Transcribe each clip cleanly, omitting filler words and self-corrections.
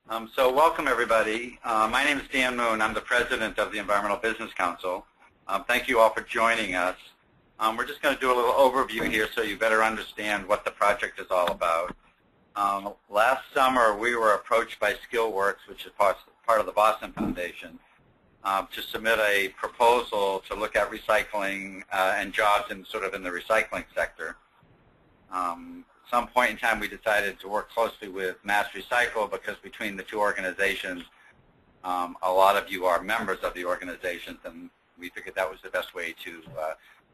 So welcome everybody. My name is Dan Moon. I'm the president of the Environmental Business Council. Thank you all for joining us. We're just going to do a little overview here so you better understand what the project is all about. Last summer we were approached by SkillWorks, which is part of the Boston Foundation, to submit a proposal to look at recycling and jobs in the recycling sector. At some point in time, we decided to work closely with Mass Recycle because between the two organizations, a lot of you are members of the organizations, and we figured that was the best way to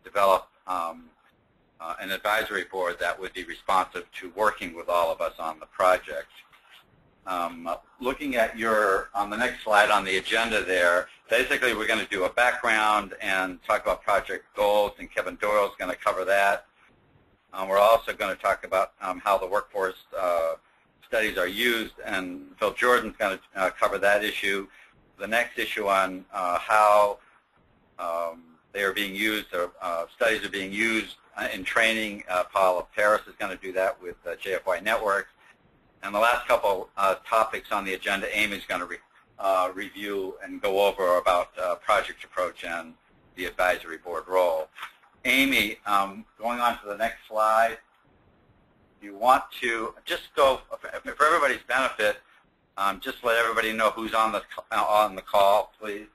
develop an advisory board that would be responsive to working with all of us on the project. Looking at on the next slide on the agenda there, basically we're going to do a background and talk about project goals, and Kevin Doyle is going to cover that. We're also going to talk about how the workforce studies are used, and Phil Jordan's going to cover that issue. The next issue on how they are being used, or studies are being used in training, Paula Paris is going to do that with JFY Networks. And the last couple topics on the agenda, Amy's going to review and go over about project approach and the advisory board role. Amy, going on to the next slide, you want to just go, for everybody's benefit, just let everybody know who's on the call, please.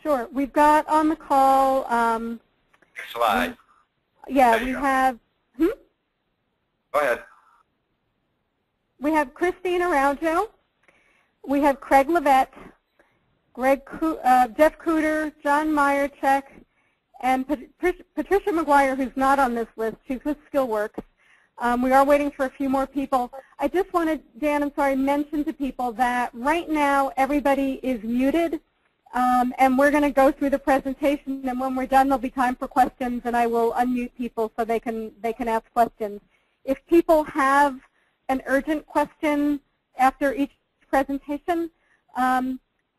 Sure. We've got on the call. Next slide. Yeah, we have. Go ahead. We have Christine Araujo. We have Craig Levette, Jeff Cooter, John Meyercheck, and Patricia McGuire, who's not on this list. She's with SkillWorks. We are waiting for a few more people. I just wanted, Dan, I'm sorry, mention to people that right now everybody is muted, and we're going to go through the presentation, and when we're done there'll be time for questions, and I will unmute people so they can ask questions. If people have an urgent question after each presentation,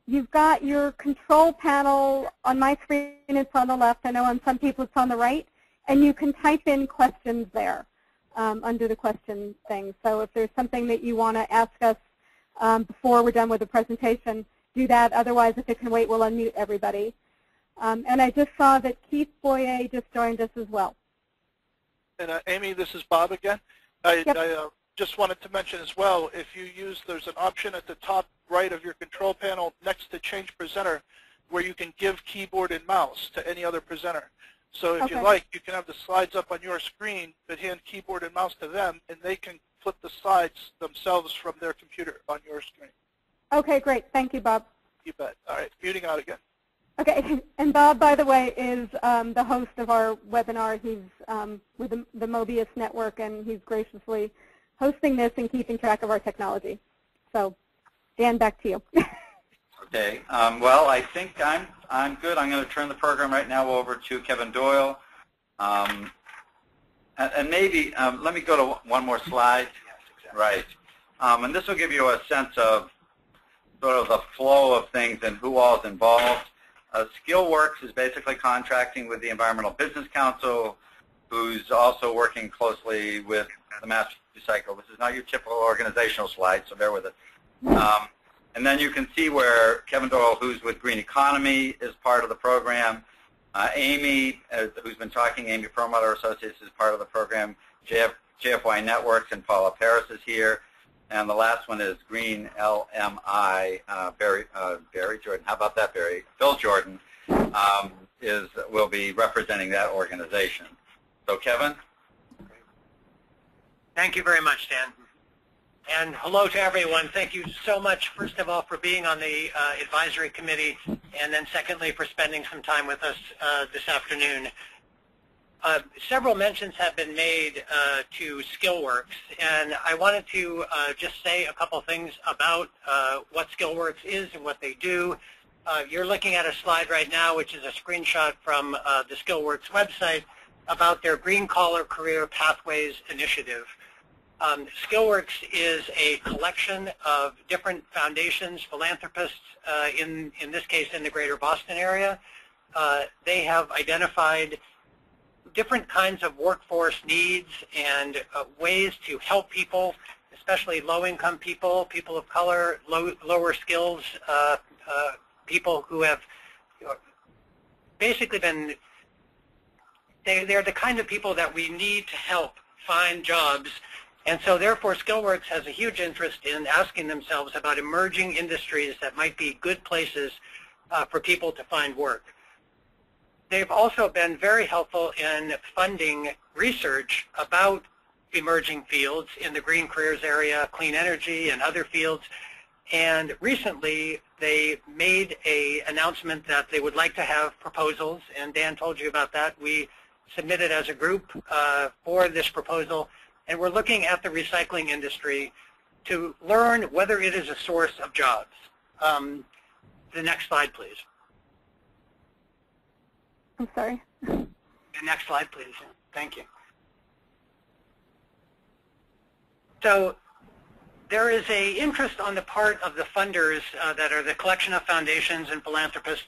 you've got your control panel. On my screen it's on the left. I know on some people it's on the right. And you can type in questions there under the question thing. So if there's something that you want to ask us before we're done with the presentation, do that. Otherwise, if it can wait, we'll unmute everybody. And I just saw that Keith Boyer just joined us as well. And Amy, this is Bob again. I just wanted to mention as well, if you use, there's an option at the top right of your control panel next to Change Presenter where you can give keyboard and mouse to any other presenter. So if you like, you can have the slides up on your screen, but hand keyboard and mouse to them, and they can flip the slides themselves from their computer on your screen. Okay, great. Thank you, Bob. You bet. All right, muting out again. Okay, and Bob, by the way, is the host of our webinar. He's with the Mobius Network, and he's graciously hosting this and keeping track of our technology. So, Dan, back to you. Okay. Well, I think I'm good. I'm going to turn the program right now over to Kevin Doyle. And maybe let me go to one more slide. Yes, exactly. Right. And this will give you a sense of sort of the flow of things and who all is involved. SkillWorks is basically contracting with the Environmental Business Council, who's also working closely with the Mass Recycle. This is not your typical organizational slide, so bear with it. And then you can see where Kevin Doyle, who's with Green Economy, is part of the program. Amy, who's been talking, Amy Perlmutter Associates is part of the program. JFY Networks and Paula Paris is here. And the last one is Green LMI, Barry Jordan. How about that, Barry? Phil Jordan will be representing that organization. So, Kevin? Thank you very much, Dan. And hello to everyone. Thank you so much, first of all, for being on the advisory committee, and then secondly, for spending some time with us this afternoon. Several mentions have been made to SkillWorks, and I wanted to just say a couple things about what SkillWorks is and what they do. You're looking at a slide right now, which is a screenshot from the SkillWorks website about their Green Collar Career Pathways Initiative. SkillWorks is a collection of different foundations, philanthropists, in this case in the greater Boston area. They have identified different kinds of workforce needs and ways to help people, especially low-income people, people of color, lower skills, people who have basically been, they're the kind of people that we need to help find jobs. And so therefore SkillWorks has a huge interest in asking themselves about emerging industries that might be good places for people to find work. They've also been very helpful in funding research about emerging fields in the green careers area, clean energy, and other fields. And recently, they made an announcement that they would like to have proposals, and Dan told you about that. We submitted as a group for this proposal, and we're looking at the recycling industry to learn whether it is a source of jobs. The next slide, please. I'm sorry. The next slide, please. Thank you. So there is an interest on the part of the funders that are the collection of foundations and philanthropists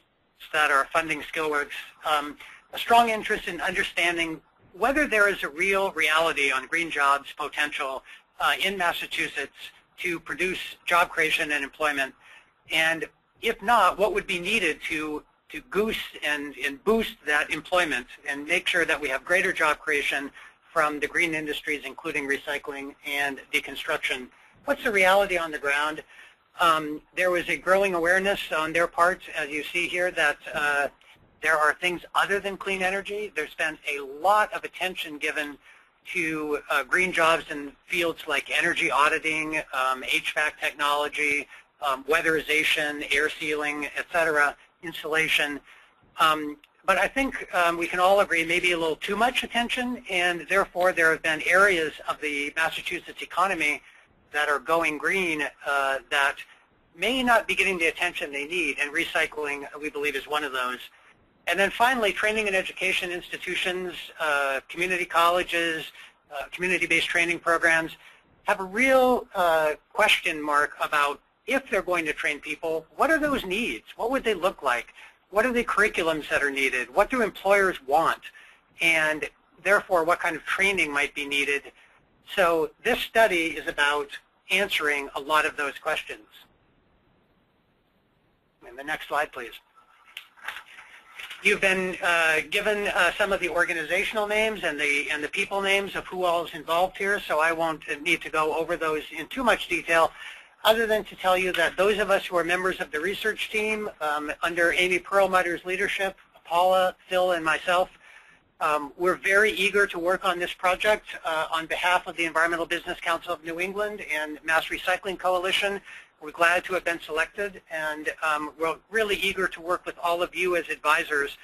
that are funding SkillWorks, a strong interest in understanding whether there is a real reality on green jobs potential in Massachusetts to produce job creation and employment. And if not, what would be needed to goose and boost that employment and make sure that we have greater job creation from the green industries, including recycling and deconstruction. What's the reality on the ground? There was a growing awareness on their part, as you see here, that there are things other than clean energy. There's been a lot of attention given to green jobs in fields like energy auditing, HVAC technology, weatherization, air sealing, et cetera, insulation. But I think we can all agree maybe a little too much attention, and therefore there have been areas of the Massachusetts economy that are going green that may not be getting the attention they need, and recycling, we believe, is one of those. And then finally, training and education institutions, community colleges, community-based training programs have a real question mark about if they're going to train people, what are those needs? What would they look like? What are the curriculums that are needed? What do employers want? And therefore, what kind of training might be needed? So this study is about answering a lot of those questions. And the next slide, please. You've been given some of the organizational names and the people names of who all is involved here, so I won't need to go over those in too much detail, other than to tell you that those of us who are members of the research team under Amy Perlmutter's leadership, Paula, Phil, and myself, we're very eager to work on this project on behalf of the Environmental Business Council of New England and Mass Recycling Coalition. We're glad to have been selected, and we're really eager to work with all of you as advisors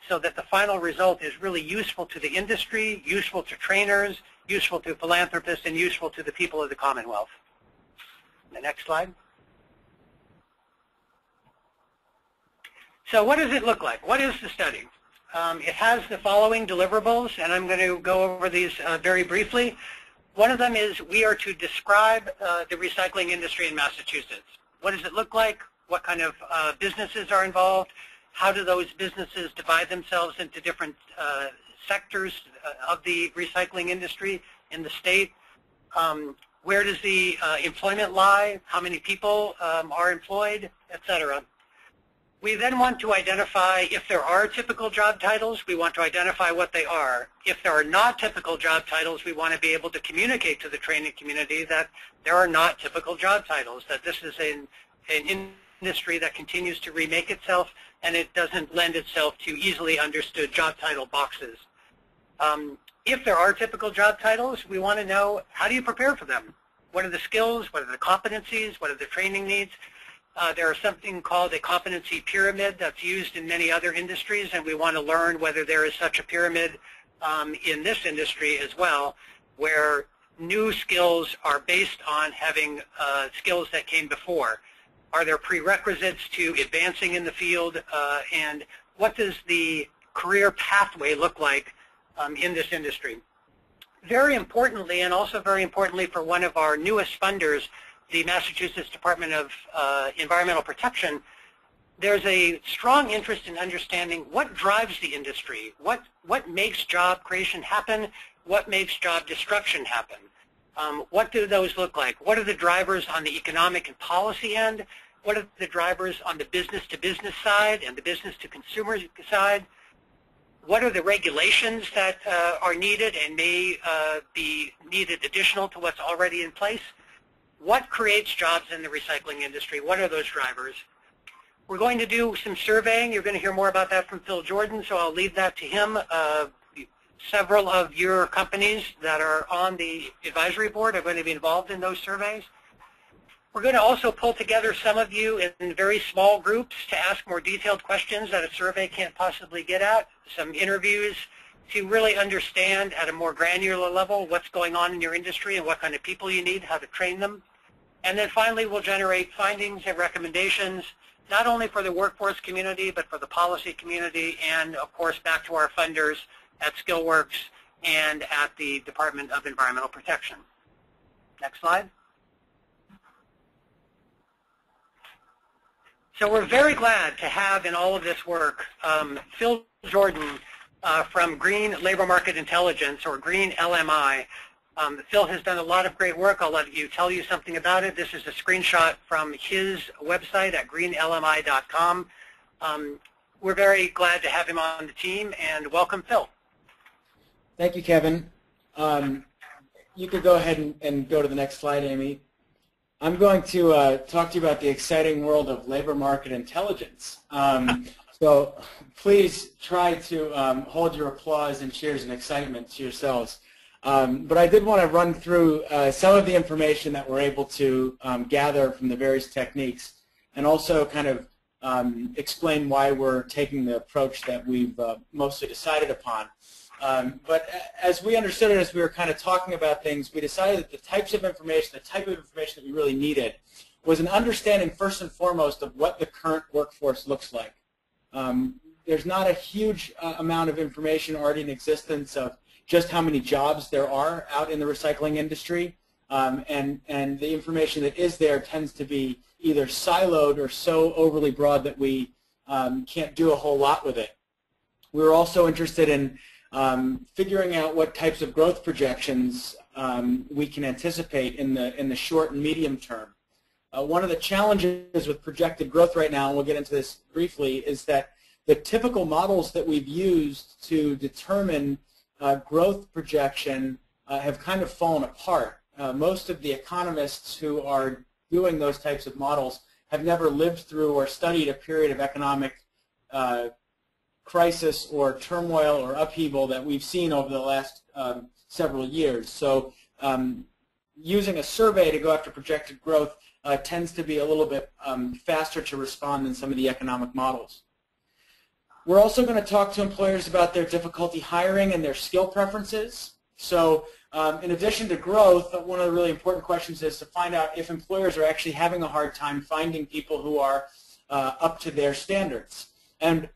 so that the final result is really useful to the industry, useful to trainers, useful to philanthropists, and useful to the people of the Commonwealth. The next slide. So what does it look like? What is the study? It has the following deliverables, and I'm going to go over these very briefly. One of them is we are to describe the recycling industry in Massachusetts. What does it look like? What kind of businesses are involved? How do those businesses divide themselves into different sectors of the recycling industry in the state? Where does the employment lie? How many people are employed, et cetera? We then want to identify if there are typical job titles, we want to identify what they are. If there are not typical job titles, we want to be able to communicate to the training community that there are not typical job titles, that this is an industry that continues to remake itself and it doesn't lend itself to easily understood job title boxes. If there are typical job titles, we want to know, how do you prepare for them? What are the skills? What are the competencies? What are the training needs? There is something called a competency pyramid that's used in many other industries, and we want to learn whether there is such a pyramid in this industry as well, where new skills are based on having skills that came before. Are there prerequisites to advancing in the field, and what does the career pathway look like in this industry? Very importantly, and also very importantly for one of our newest funders, the Massachusetts Department of Environmental Protection, there's a strong interest in understanding what drives the industry, what makes job creation happen, what makes job destruction happen. What do those look like? What are the drivers on the economic and policy end? What are the drivers on the business-to-business side and the business-to-consumer side? What are the regulations that are needed and may be needed additional to what's already in place? What creates jobs in the recycling industry? What are those drivers? We're going to do some surveying. You're going to hear more about that from Phil Jordan, so I'll leave that to him. Several of your companies that are on the advisory board are going to be involved in those surveys. We're going to also pull together some of you in very small groups to ask more detailed questions that a survey can't possibly get at, some interviews to really understand at a more granular level what's going on in your industry and what kind of people you need, how to train them. And then finally, we'll generate findings and recommendations, not only for the workforce community, but for the policy community, and of course back to our funders at SkillWorks and at the Department of Environmental Protection. Next slide. So we're very glad to have in all of this work Phil Jordan from Green Labor Market Intelligence, or Green LMI. Phil has done a lot of great work. I'll let you tell you something about it. This is a screenshot from his website at greenlmi.com. We're very glad to have him on the team, and welcome, Phil. Thank you, Kevin. You could go ahead and go to the next slide, Amy. I'm going to talk to you about the exciting world of labor market intelligence. So please try to hold your applause and cheers and excitement to yourselves. But I did want to run through some of the information that we're able to gather from the various techniques, and also kind of explain why we're taking the approach that we've mostly decided upon. But as we understood it, as we were kind of talking about things, we decided that the type of information that we really needed was an understanding, first and foremost, of what the current workforce looks like. There's not a huge amount of information already in existence of just how many jobs there are out in the recycling industry, and the information that is there tends to be either siloed or so overly broad that we can't do a whole lot with it. We were also interested in figuring out what types of growth projections we can anticipate in the short and medium term. One of the challenges with projected growth right now, and we'll get into this briefly, is that the typical models that we've used to determine growth projection have kind of fallen apart. Most of the economists who are doing those types of models have never lived through or studied a period of economic crisis or turmoil or upheaval that we've seen over the last several years. So using a survey to go after projected growth tends to be a little bit faster to respond than some of the economic models. We're also going to talk to employers about their difficulty hiring and their skill preferences. So in addition to growth, one of the really important questions is to find out if employers are actually having a hard time finding people who are up to their standards. And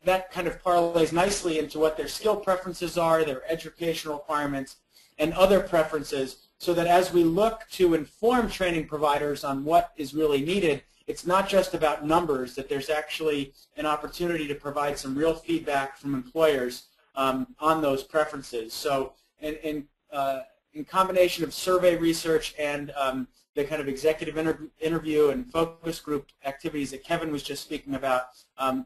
that kind of parlays nicely into what their skill preferences are, their educational requirements, and other preferences, so that as we look to inform training providers on what is really needed, it's not just about numbers, that there's actually an opportunity to provide some real feedback from employers on those preferences. So in combination of survey research and the kind of executive interview and focus group activities that Kevin was just speaking about,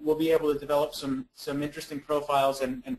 we'll be able to develop some interesting profiles and